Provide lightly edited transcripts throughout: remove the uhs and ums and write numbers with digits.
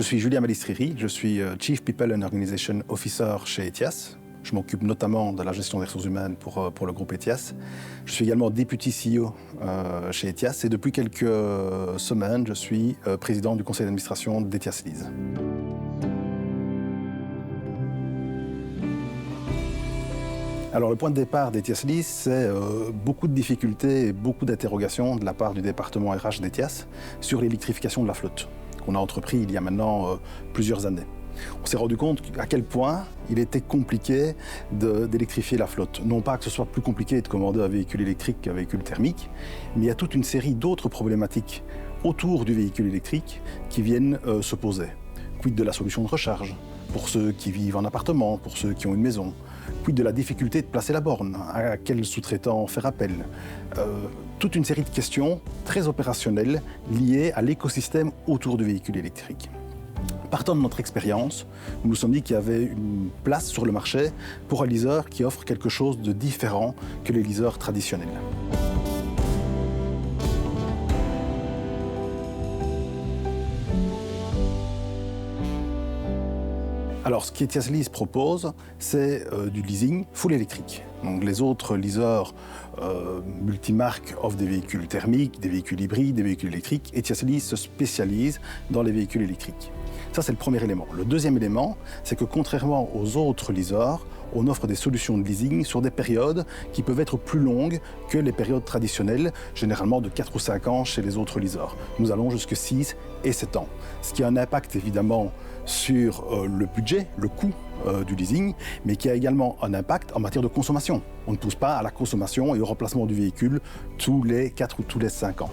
Je suis Julien Malistriri, je suis Chief People and Organization Officer chez Etias. Je m'occupe notamment de la gestion des ressources humaines pour le groupe Etias. Je suis également Deputy CEO chez Etias et depuis quelques semaines, je suis président du conseil d'administration d'Etias Lease. Alors le point de départ d'Etias Lease, c'est beaucoup de difficultés et beaucoup d'interrogations de la part du département RH d'Etias sur l'électrification de la flotte qu'on a entrepris il y a maintenant plusieurs années. On s'est rendu compte à quel point il était compliqué d'électrifier la flotte. Non pas que ce soit plus compliqué de commander un véhicule électrique qu'un véhicule thermique, mais il y a toute une série d'autres problématiques autour du véhicule électrique qui viennent se poser. Quid de la solution de recharge pour ceux qui vivent en appartement, pour ceux qui ont une maison? Quid de la difficulté de placer la borne? À quel sous-traitant faire appel? Toute une série de questions très opérationnelles liées à l'écosystème autour du véhicule électrique. Partant de notre expérience, nous nous sommes dit qu'il y avait une place sur le marché pour un leaser qui offre quelque chose de différent que les leasers traditionnels. Alors, ce qu'Etias Lease propose, c'est du leasing full électrique. Donc, les autres leasers multimarques offrent des véhicules thermiques, des véhicules hybrides, des véhicules électriques. Etias Lease se spécialise dans les véhicules électriques. Ça, c'est le premier élément. Le deuxième élément, c'est que contrairement aux autres leasers, on offre des solutions de leasing sur des périodes qui peuvent être plus longues que les périodes traditionnelles, généralement de 4 ou 5 ans chez les autres leasers. Nous allons jusqu'à 6 et 7 ans. Ce qui a un impact évidemment sur le budget, le coût du leasing, mais qui a également un impact en matière de consommation. On ne pousse pas à la consommation et au remplacement du véhicule tous les 4 ou tous les 5 ans.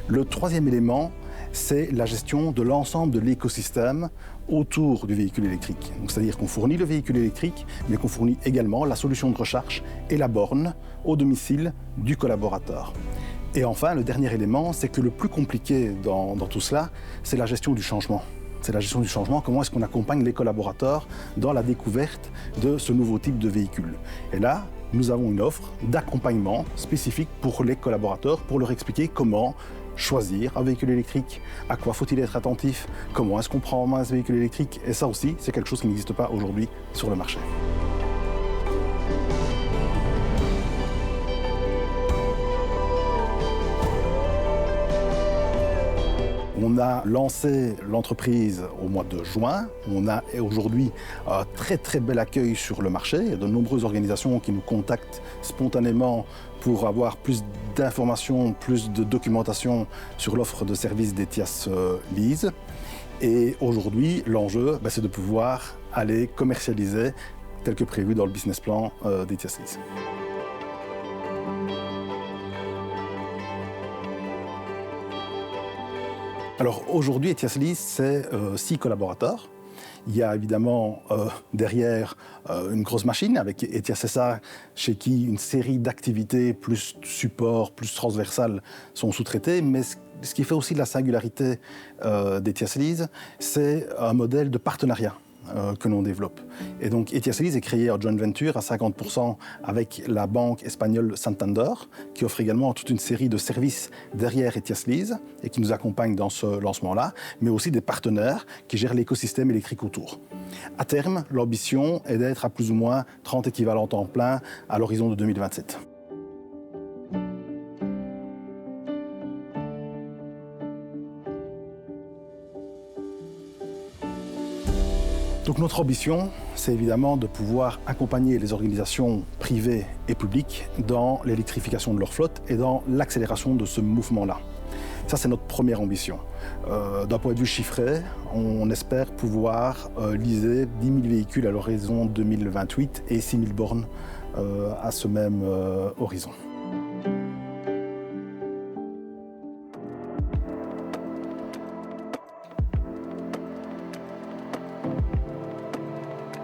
Le troisième élément, c'est la gestion de l'ensemble de l'écosystème autour du véhicule électrique. C'est-à-dire qu'on fournit le véhicule électrique, mais qu'on fournit également la solution de recharge et la borne au domicile du collaborateur. Et enfin, le dernier élément, c'est que le plus compliqué dans tout cela, c'est la gestion du changement. C'est la gestion du changement, comment est-ce qu'on accompagne les collaborateurs dans la découverte de ce nouveau type de véhicule. Et là, nous avons une offre d'accompagnement spécifique pour les collaborateurs, pour leur expliquer comment choisir un véhicule électrique, à quoi faut-il être attentif, comment est-ce qu'on prend en main ce véhicule électrique. Et ça aussi, c'est quelque chose qui n'existe pas aujourd'hui sur le marché. On a lancé l'entreprise au mois de juin. On a aujourd'hui un très très bel accueil sur le marché. Il y a de nombreuses organisations qui nous contactent spontanément pour avoir plus d'informations, plus de documentation sur l'offre de services d'Etias Lease. Et aujourd'hui, l'enjeu, c'est de pouvoir aller commercialiser tel que prévu dans le business plan d'Etias Lease. Alors aujourd'hui, Etias Lease, c'est 6 collaborateurs. Il y a évidemment derrière une grosse machine avec Etias SA, chez qui une série d'activités plus support, plus transversales sont sous-traitées. Mais ce qui fait aussi la singularité d'Etias Lease, c'est un modèle de partenariat que l'on développe. Et donc Etias Lease est créé en joint venture à 50% avec la banque espagnole Santander, qui offre également toute une série de services derrière Etias Lease et qui nous accompagne dans ce lancement-là, mais aussi des partenaires qui gèrent l'écosystème électrique autour. À terme, l'ambition est d'être à plus ou moins 30 équivalents temps plein à l'horizon de 2027. Donc notre ambition, c'est évidemment de pouvoir accompagner les organisations privées et publiques dans l'électrification de leur flotte et dans l'accélération de ce mouvement-là. Ça, c'est notre première ambition. D'un point de vue chiffré, on espère pouvoir leaser 10 000 véhicules à l'horizon 2028 et 6 000 bornes à ce même horizon.